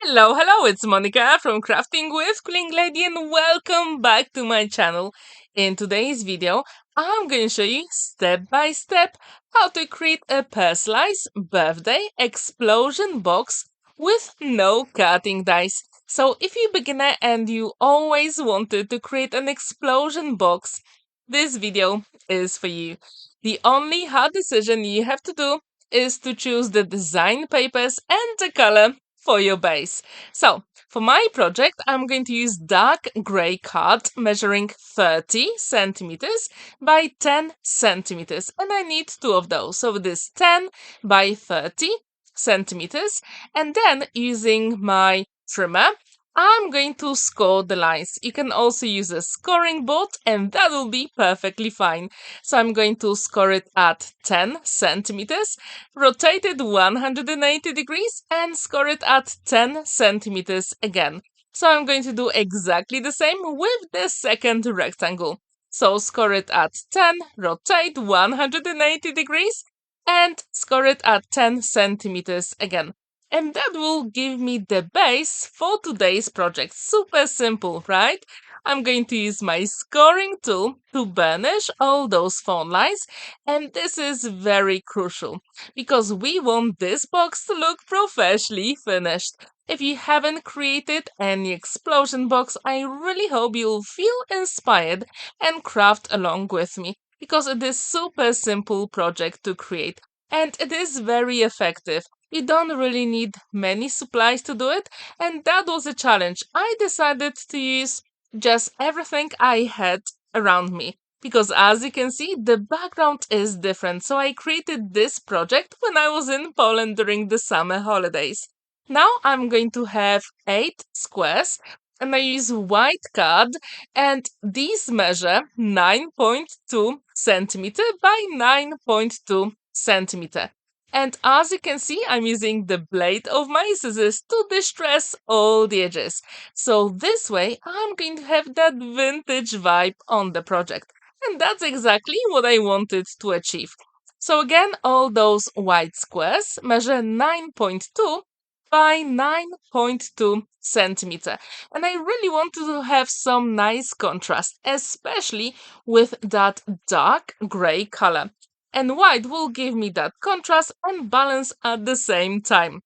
Hello, it's Monica from Crafting with Quilling Lady and welcome back to my channel. In today's video, I'm going to show you step by step how to create a personalized birthday explosion box with no cutting dice. So if you're a beginner and you always wanted to create an explosion box, this video is for you. The only hard decision you have to do is to choose the design papers and the color for your base. So, for my project, I'm going to use dark gray card measuring 30 centimeters by 10 centimeters, and I need two of those. So, this 10 by 30 centimeters, and then using my trimmer, I'm going to score the lines. You can also use a scoring board, and that will be perfectly fine. So I'm going to score it at 10 centimeters, rotate it 180 degrees, and score it at 10 centimeters again. So I'm going to do exactly the same with the second rectangle. So score it at 10, rotate 180 degrees, and score it at 10 centimeters again. And that will give me the base for today's project. Super simple, right? I'm going to use my scoring tool to burnish all those phone lines. And this is very crucial because we want this box to look professionally finished. If you haven't created any explosion box, I really hope you'll feel inspired and craft along with me because it is super simple project to create and it is very effective. You don't really need many supplies to do it, and that was a challenge. I decided to use just everything I had around me because, as you can see, the background is different. So, I created this project when I was in Poland during the summer holidays. Now, I'm going to have 8 squares. And I use white card, and these measure 9.2 centimeter by 9.2 centimeter. And as you can see, I'm using the blade of my scissors to distress all the edges. So this way, I'm going to have that vintage vibe on the project. And that's exactly what I wanted to achieve. So again, all those white squares measure 9.2 by 9.2 centimeter. And I really wanted to have some nice contrast, especially with that dark gray color. And white will give me that contrast and balance at the same time.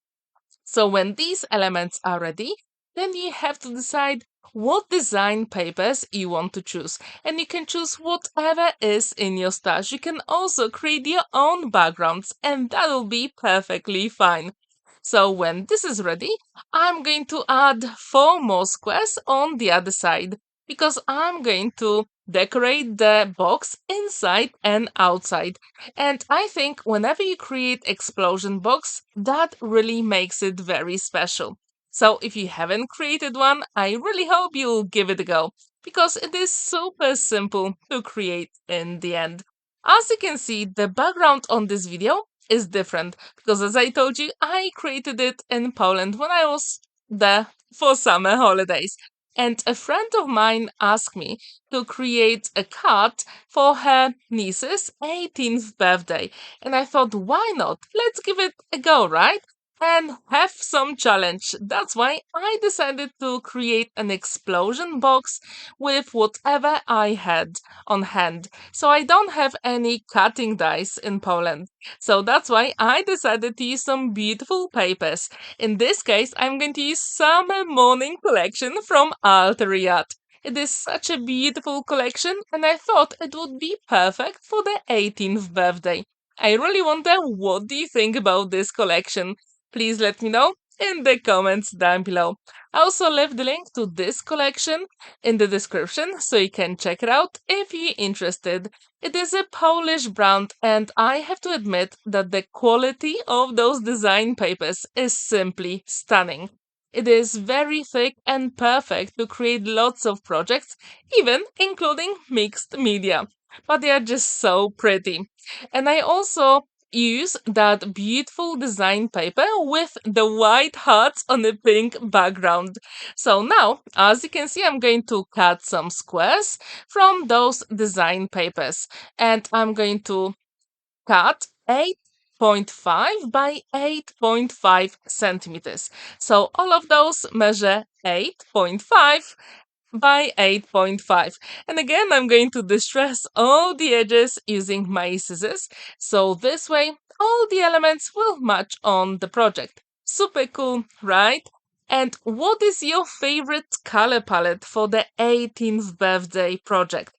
So when these elements are ready, then you have to decide what design papers you want to choose. And you can choose whatever is in your stash. You can also create your own backgrounds and that will be perfectly fine. So when this is ready, I'm going to add 4 more squares on the other side because I'm going to decorate the box inside and outside. And I think whenever you create explosion box, that really makes it very special. So if you haven't created one, I really hope you'll give it a go because it is super simple to create in the end. As you can see, the background on this video is different because as I told you, I created it in Poland when I was there for summer holidays. And a friend of mine asked me to create a card for her niece's 18th birthday. And I thought, why not? Let's give it a go, right? And have some challenge. That's why I decided to create an explosion box with whatever I had on hand. So I don't have any cutting dice in Poland. So that's why I decided to use some beautiful papers. In this case, I'm going to use Summer Morning Collection from Altair. It is such a beautiful collection, and I thought it would be perfect for the 18th birthday. I really wonder what do you think about this collection? Please let me know in the comments down below. I also left the link to this collection in the description so you can check it out if you're interested. It is a Polish brand and I have to admit that the quality of those design papers is simply stunning. It is very thick and perfect to create lots of projects, even including mixed media. But they are just so pretty. And I also use that beautiful design paper with the white hearts on the pink background. So now, as you can see, I'm going to cut some squares from those design papers and I'm going to cut 8 8.5 by 8.5 centimeters. So all of those measure 8.5 by 8.5. And again, I'm going to distress all the edges using my scissors. So this way, all the elements will match on the project. Super cool, right? And what is your favorite color palette for the 18th birthday project?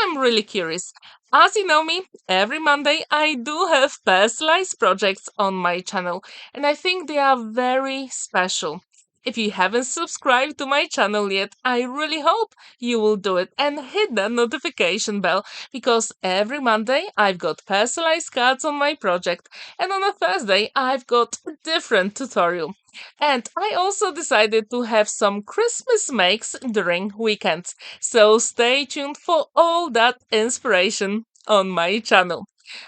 I'm really curious. As you know me, every Monday I do have personalized projects on my channel, and I think they are very special. If you haven't subscribed to my channel yet, I really hope you will do it and hit that notification bell, because every Monday I've got personalized cards on my project, and on a Thursday I've got a different tutorial. And I also decided to have some Christmas makes during weekends, so stay tuned for all that inspiration on my channel.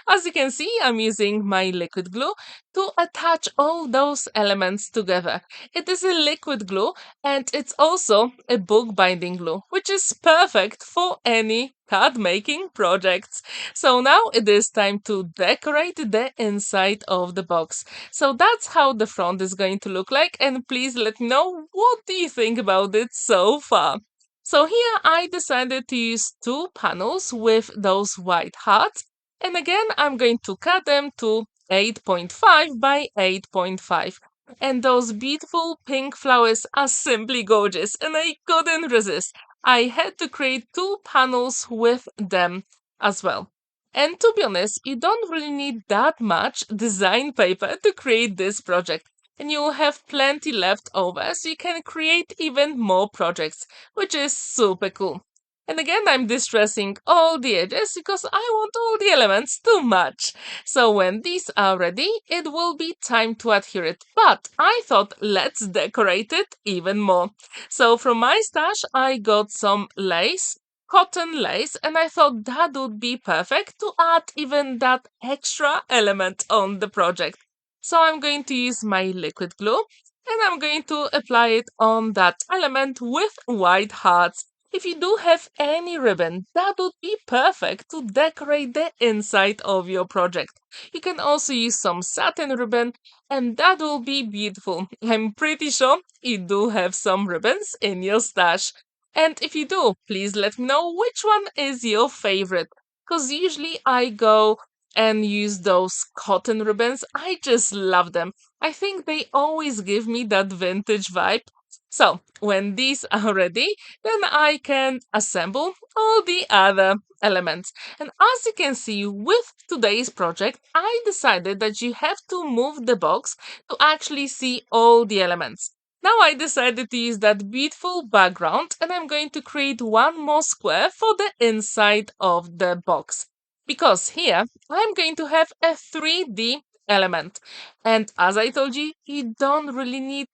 As you can see, I'm using my liquid glue to attach all those elements together. It is a liquid glue and it's also a bookbinding glue, which is perfect for any card making projects. So now it is time to decorate the inside of the box. So that's how the front is going to look like, and please let me know what do you think about it so far. So here I decided to use two panels with those white hearts, and again I'm going to cut them to 8.5 by 8.5. And those beautiful pink flowers are simply gorgeous, and I couldn't resist. I had to create two panels with them as well. And to be honest, you don't really need that much design paper to create this project. And you'll have plenty left over, so you can create even more projects, which is super cool. And again, I'm distressing all the edges because I want all the elements to match. So when these are ready, it will be time to adhere it. But I thought, let's decorate it even more. So from my stash, I got some lace, cotton lace, and I thought that would be perfect to add even that extra element on the project. So I'm going to use my liquid glue and I'm going to apply it on that element with white hearts. If you do have any ribbon, that would be perfect to decorate the inside of your project. You can also use some satin ribbon, and that will be beautiful. I'm pretty sure you do have some ribbons in your stash. And if you do, please let me know which one is your favorite, because usually I go and use those cotton ribbons. I just love them. I think they always give me that vintage vibe. So, when these are ready, then I can assemble all the other elements. And as you can see, with today's project, I decided that you have to move the box to actually see all the elements. Now I decided to use that beautiful background, and I'm going to create one more square for the inside of the box. Because here, I'm going to have a 3D element. And as I told you, you don't really need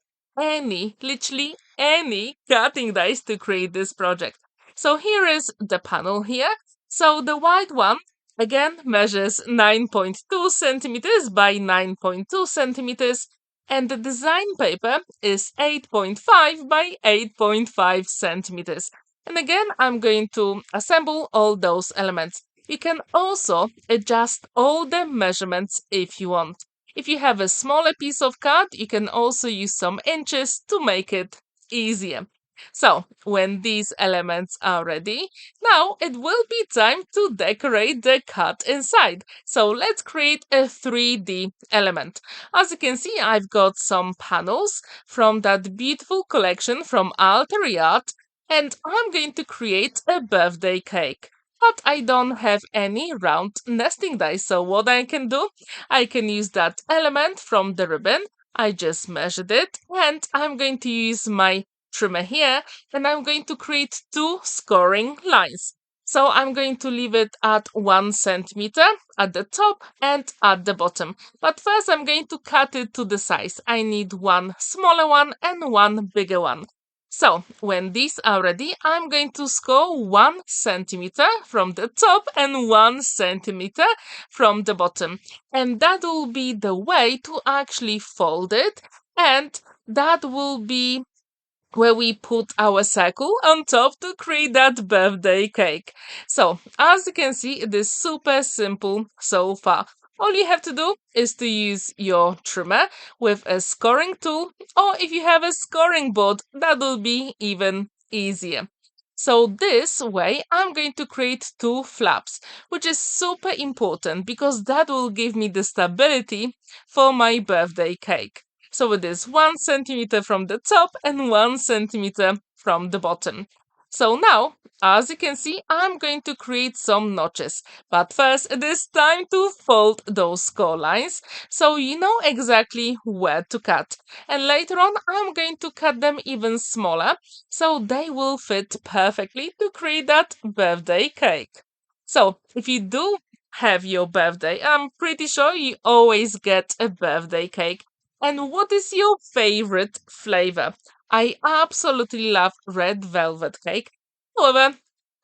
literally any cutting dice to create this project. So here is the panel here. So the white one again measures 9.2 centimeters by 9.2 centimeters, and the design paper is 8.5 by 8.5 centimeters. And again, I'm going to assemble all those elements. You can also adjust all the measurements if you want. If you have a smaller piece of card, you can also use some inches to make it easier. So, when these elements are ready, now it will be time to decorate the card inside. So, let's create a 3D element. As you can see, I've got some panels from that beautiful collection from Altair, and I'm going to create a birthday cake. But I don't have any round nesting dice, so what I can do, I can use that element from the ribbon. I just measured it, and I'm going to use my trimmer here, and I'm going to create two scoring lines. So I'm going to leave it at 1 centimeter at the top and at the bottom. But first I'm going to cut it to the size. I need one smaller one and one bigger one. So, when these are ready, I'm going to score 1 centimeter from the top and 1 centimeter from the bottom. And that will be the way to actually fold it, and that will be where we put our circle on top to create that birthday cake. So, as you can see, it is super simple so far. all you have to do is to use your trimmer with a scoring tool, or if you have a scoring board, that will be even easier. So this way, I'm going to create two flaps, which is super important because that will give me the stability for my birthday cake. So it is 1 centimeter from the top and 1 centimeter from the bottom. So now, as you can see, I'm going to create some notches. But first, it is time to fold those score lines so you know exactly where to cut. And later on, I'm going to cut them even smaller so they will fit perfectly to create that birthday cake. So, if you do have your birthday, I'm pretty sure you always get a birthday cake. And what is your favorite flavor? I absolutely love red velvet cake. However,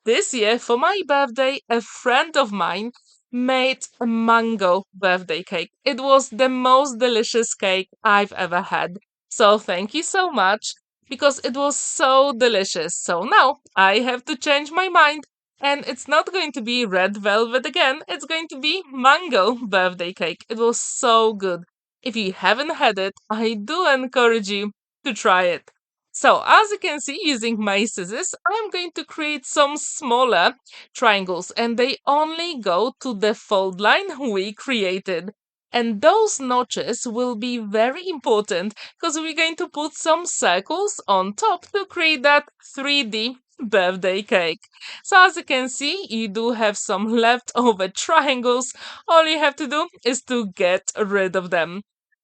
this year for my birthday, a friend of mine made a mango birthday cake. It was the most delicious cake I've ever had. So thank you so much because it was so delicious. So now I have to change my mind and it's not going to be red velvet again. It's going to be mango birthday cake. It was so good. If you haven't had it, I do encourage you to try it. So as you can see, using my scissors, I'm going to create some smaller triangles and they only go to the fold line we created. And those notches will be very important because we're going to put some circles on top to create that 3D birthday cake. So as you can see, you do have some leftover triangles. All you have to do is to get rid of them.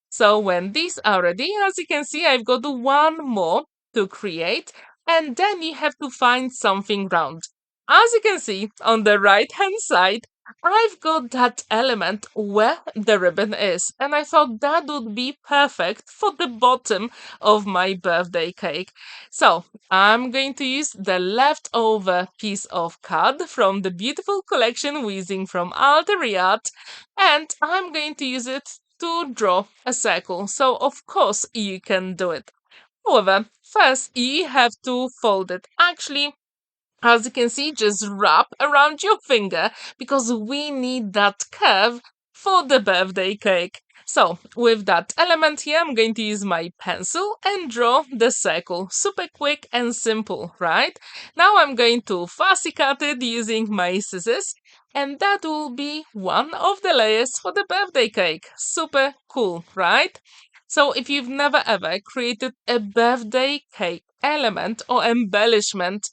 So when these are ready, as you can see, I've got one more to create, and then you have to find something round. As you can see on the right hand side, I've got that element where the ribbon is, and I thought that would be perfect for the bottom of my birthday cake. So I'm going to use the leftover piece of card from the beautiful collection we're using from Altair, and I'm going to use it to draw a circle. So of course you can do it. However, first you have to fold it. Actually, as you can see, just wrap around your finger because we need that curve for the birthday cake. So, with that element here, I'm going to use my pencil and draw the circle. Super quick and simple, right? Now I'm going to fussy cut it using my scissors, and that will be one of the layers for the birthday cake. Super cool, right? So, if you've never ever created a birthday cake element or embellishment,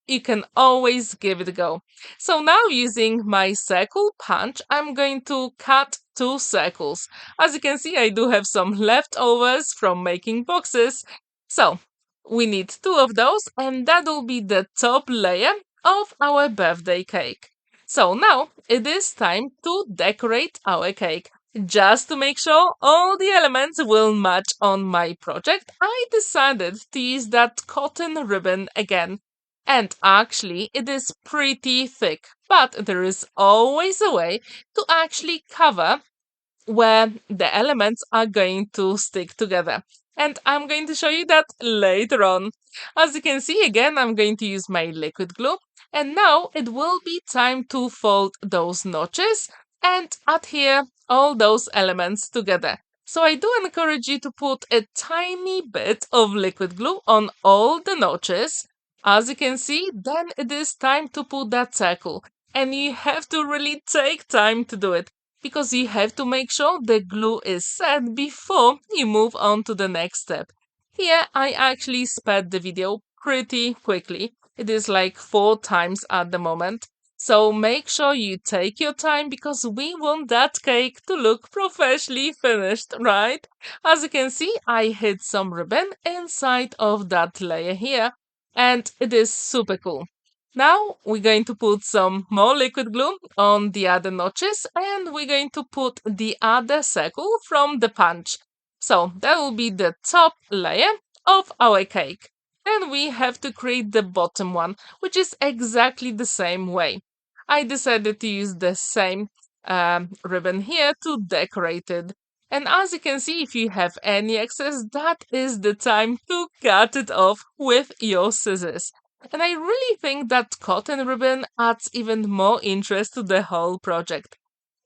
you can always give it a go. So now using my circle punch, I'm going to cut two circles. As you can see, I do have some leftovers from making boxes. So we need two of those and that will be the top layer of our birthday cake. So now it is time to decorate our cake. Just to make sure all the elements will match on my project, I decided to use that cotton ribbon again. And actually, it is pretty thick, but there is always a way to actually cover where the elements are going to stick together. And I'm going to show you that later on. As you can see, again, I'm going to use my liquid glue. And now it will be time to fold those notches and adhere all those elements together. So I do encourage you to put a tiny bit of liquid glue on all the notches. As you can see, then it is time to put that circle. And you have to really take time to do it because you have to make sure the glue is set before you move on to the next step. Here, I actually sped the video pretty quickly. It is like 4 times at the moment. So make sure you take your time because we want that cake to look professionally finished, right? As you can see, I hid some ribbon inside of that layer here and it is super cool. Now we're going to put some more liquid glue on the other notches and we're going to put the other circle from the punch. So that will be the top layer of our cake. Then we have to create the bottom one, which is exactly the same way. I decided to use the same ribbon here to decorate it. And as you can see, if you have any excess, that is the time to cut it off with your scissors. And I really think that cotton ribbon adds even more interest to the whole project.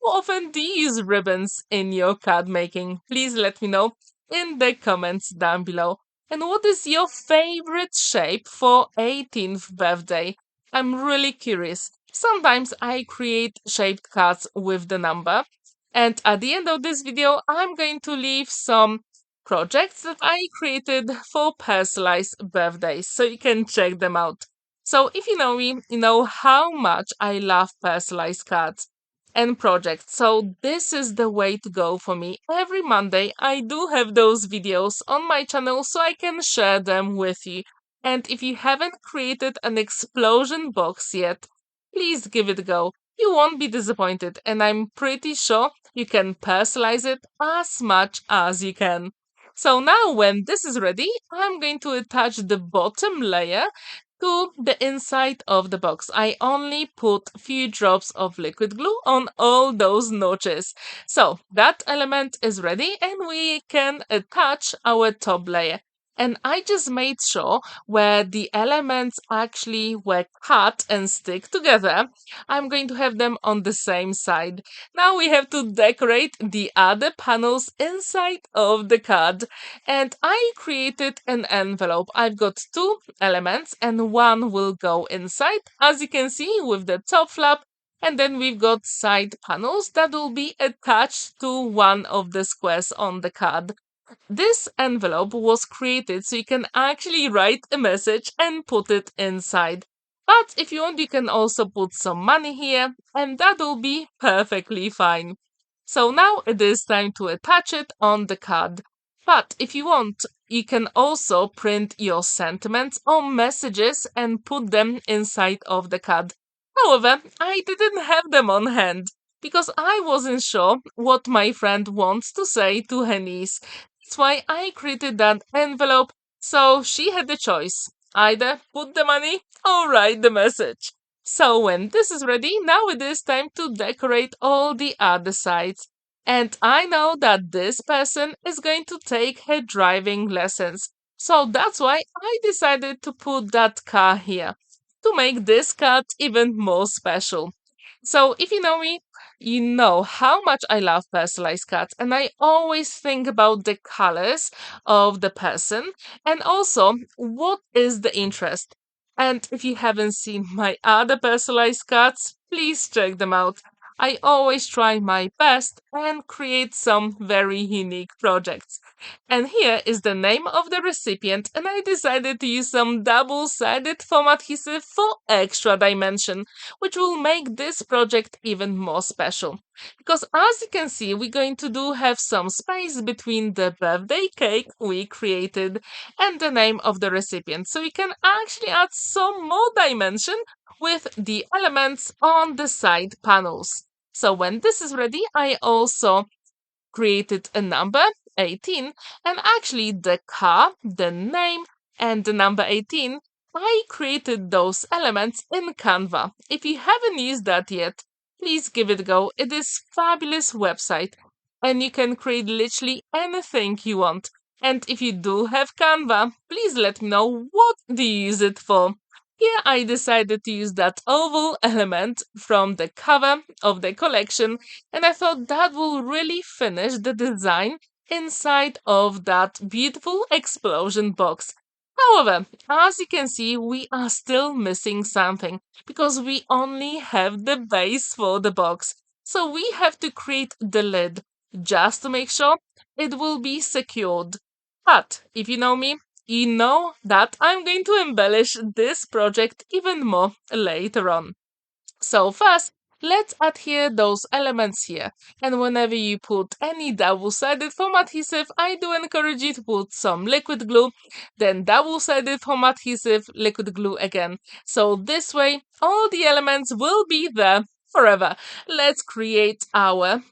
how often do you use ribbons in your card making? Please let me know in the comments down below. And what is your favorite shape for 18th birthday? I'm really curious. Sometimes I create shaped cards with the number. And at the end of this video, I'm going to leave some projects that I created for personalized birthdays, so you can check them out. So if you know me, you know how much I love personalized cards and projects. So this is the way to go for me. Every Monday I do have those videos on my channel so I can share them with you. And if you haven't created an explosion box yet, please give it a go. You won't be disappointed, and I'm pretty sure you can personalize it as much as you can. So now when this is ready, I'm going to attach the bottom layer to the inside of the box. I only put few drops of liquid glue on all those notches. So that element is ready and we can attach our top layer. And I just made sure where the elements actually were cut and stick together, I'm going to have them on the same side. Now we have to decorate the other panels inside of the card. And I created an envelope. I've got two elements and one will go inside, as you can see with the top flap. And then we've got side panels that will be attached to one of the squares on the card. This envelope was created so you can actually write a message and put it inside. But if you want, you can also put some money here, and that will be perfectly fine. So now it is time to attach it on the card. But if you want, you can also print your sentiments or messages and put them inside of the card. However, I didn't have them on hand because I wasn't sure what my friend wants to say to her niece. That's why I created that envelope, so she had the choice. Either put the money or write the message. So when this is ready, now it is time to decorate all the other sides. And I know that this person is going to take her driving lessons. So that's why I decided to put that car here to make this card even more special. So if you know me, you know how much I love personalized cards, and I always think about the colors of the person and also what is the interest. And if you haven't seen my other personalized cards, please check them out. I always try my best and create some very unique projects. And here is the name of the recipient, and I decided to use some double-sided foam adhesive for extra dimension, which will make this project even more special. Because as you can see, we're going to have some space between the birthday cake we created and the name of the recipient. So we can actually add some more dimension with the elements on the side panels. So when this is ready, I also created a number 18, and actually the car, the name, and the number 18, I created those elements in Canva. If you haven't used that yet, please give it a go. It is fabulous website and you can create literally anything you want. And if you do have Canva, please let me know what do you use it for. Here I decided to use that oval element from the cover of the collection, and I thought that will really finish the design inside of that beautiful explosion box. However, as you can see, we are still missing something because we only have the base for the box. So we have to create the lid just to make sure it will be secured. But if you know me, you know that I'm going to embellish this project even more later on. So first, let's adhere those elements here. And whenever you put any double-sided foam adhesive, I do encourage you to put some liquid glue, then double-sided foam adhesive, liquid glue again. So this way, all the elements will be there forever. Let's create our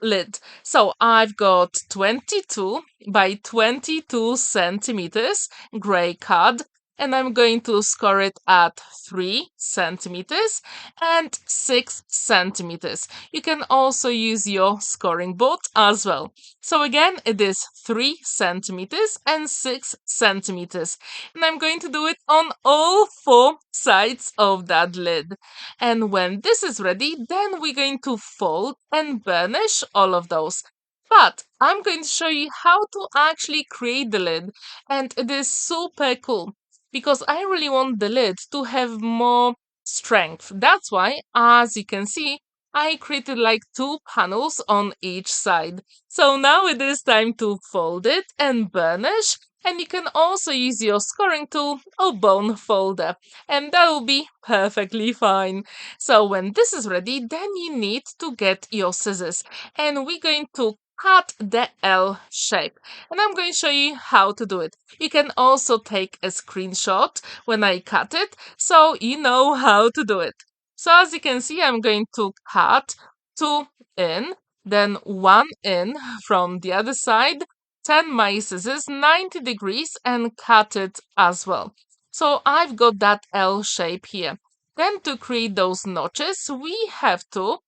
lid. So I've got 22 by 22 centimeters gray card, and I'm going to score it at 3 centimeters and 6 centimeters. You can also use your scoring board as well. So again, it is 3 centimeters and 6 centimeters. And I'm going to do it on all 4 sides of that lid. And when this is ready, then we're going to fold and burnish all of those. But I'm going to show you how to actually create the lid, and it is super cool because I really want the lid to have more strength. That's why, as you can see, I created like 2 panels on each side. So now it is time to fold it and burnish, and you can also use your scoring tool or bone folder, and that will be perfectly fine. So when this is ready, then you need to get your scissors, and we're going to cut the L shape, and I'm going to show you how to do it. You can also take a screenshot when I cut it, so you know how to do it. So as you can see, I'm going to cut 2 in, then 1 in from the other side, turn my scissors 90 degrees and cut it as well. So I've got that L shape here. Then to create those notches, we have to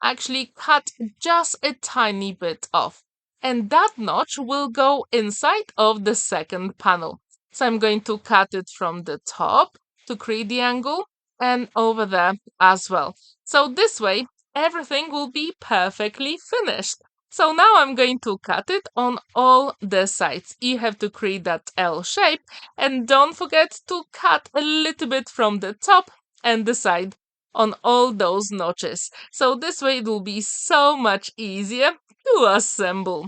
actually cut just a tiny bit off, and that notch will go inside of the second panel. So I'm going to cut it from the top to create the angle and over there as well. So this way everything will be perfectly finished. So now I'm going to cut it on all the sides. You have to create that L shape, and don't forget to cut a little bit from the top and the side on all those notches. So this way it will be so much easier to assemble.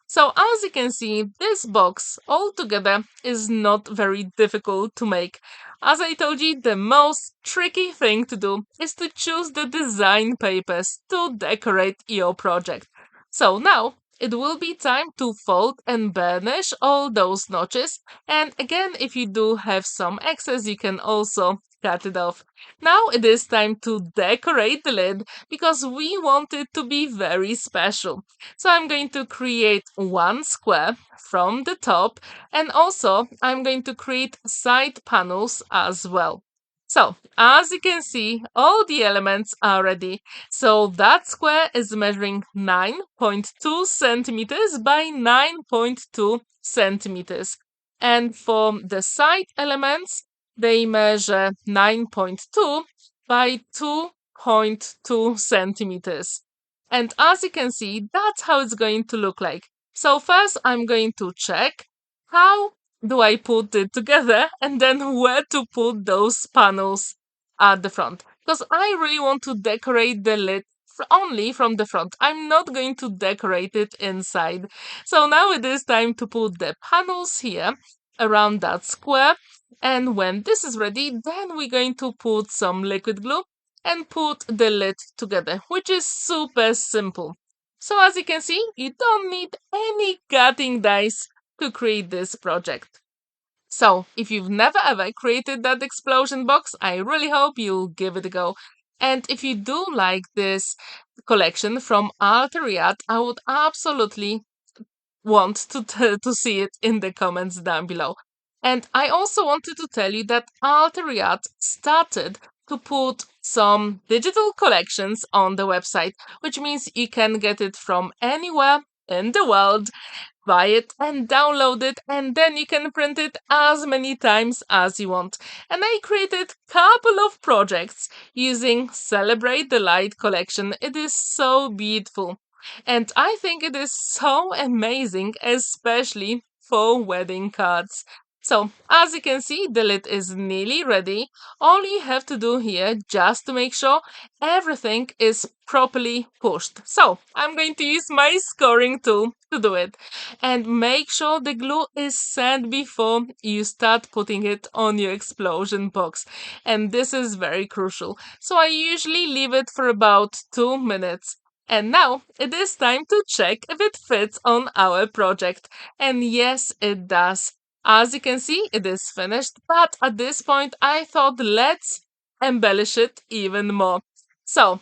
So as you can see, this box altogether is not very difficult to make. As I told you, the most tricky thing to do is to choose the design papers to decorate your project. So now it will be time to fold and burnish all those notches. And again, if you do have some excess, you can also cut it off. Now it is time to decorate the lid because we want it to be very special. So I'm going to create 1 square from the top, and also I'm going to create side panels as well. So as you can see, all the elements are ready. So that square is measuring 9.2 centimeters by 9.2 centimeters. And for the side elements, they measure 9.2 by 2.2 centimeters. And as you can see, that's how it's going to look like. So first I'm going to check how do I put it together, and then where to put those panels at the front. Because I really want to decorate the lid only from the front. I'm not going to decorate it inside. So now it is time to put the panels here around that square. And when this is ready, then we're going to put some liquid glue and put the lid together, which is super simple. So as you can see, you don't need any cutting dice to create this project. So if you've never ever created that explosion box, I really hope you'll give it a go. And if you do like this collection from Altair, I would absolutely want to see it in the comments down below. And I also wanted to tell you that Altair started to put some digital collections on the website, which means you can get it from anywhere in the world, buy it and download it, and then you can print it as many times as you want. And I created a couple of projects using Celebrate the Light collection. It is so beautiful. And I think it is so amazing, especially for wedding cards. So, as you can see, the lid is nearly ready. All you have to do here, just to make sure everything is properly pushed. So, I'm going to use my scoring tool to do it. And make sure the glue is set before you start putting it on your explosion box. And this is very crucial. So, I usually leave it for about 2 minutes. And now it is time to check if it fits on our project. And yes, it does. As you can see, it is finished, but at this point I thought let's embellish it even more. So,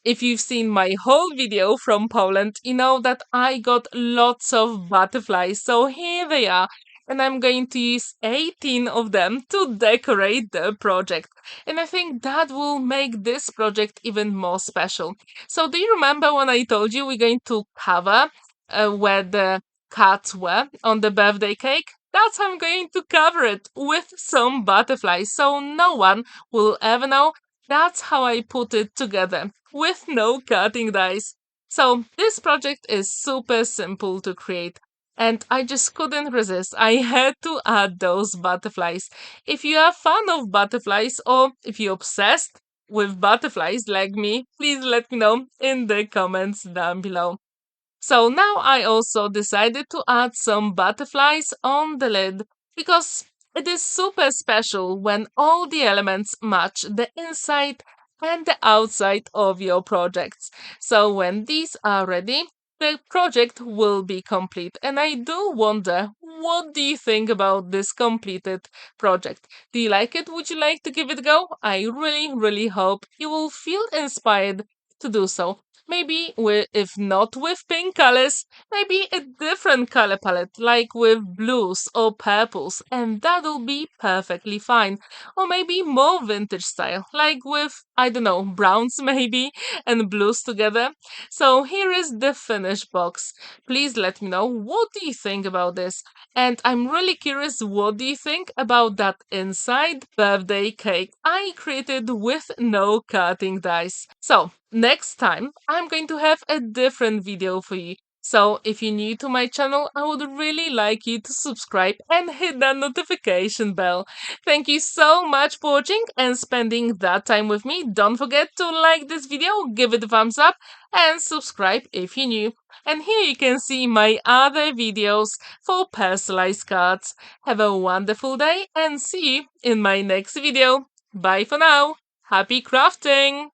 if you've seen my whole video from Poland, you know that I got lots of butterflies. So here they are. and I'm going to use 18 of them to decorate the project. And I think that will make this project even more special. So do you remember when I told you we're going to cover where the cards were on the birthday cake? That's how I'm going to cover it with some butterflies so no one will ever know. That's how I put it together with no cutting dies. So this project is super simple to create and I just couldn't resist. I had to add those butterflies. If you are a fan of butterflies or if you're obsessed with butterflies like me, please let me know in the comments down below. So now I also decided to add some butterflies on the lid because it is super special when all the elements match the inside and the outside of your projects. So when these are ready, the project will be complete. And I do wonder, what do you think about this completed project? Do you like it? Would you like to give it a go? I really hope you will feel inspired to do so. Maybe with, if not with pink colors, maybe a different color palette, like with blues or purples, and that'll be perfectly fine. Or maybe more vintage style, like with, I don't know, browns maybe, and blues together. So here is the finished box. Please let me know what do you think about this. And I'm really curious, what do you think about that inside birthday cake I created with no cutting dice? So, next time I'm going to have a different video for you. So, if you're new to my channel, I would really like you to subscribe and hit that notification bell. Thank you so much for watching and spending that time with me. Don't forget to like this video, give it a thumbs up, and subscribe if you're new. And here you can see my other videos for personalized cards. Have a wonderful day and see you in my next video. Bye for now. Happy crafting!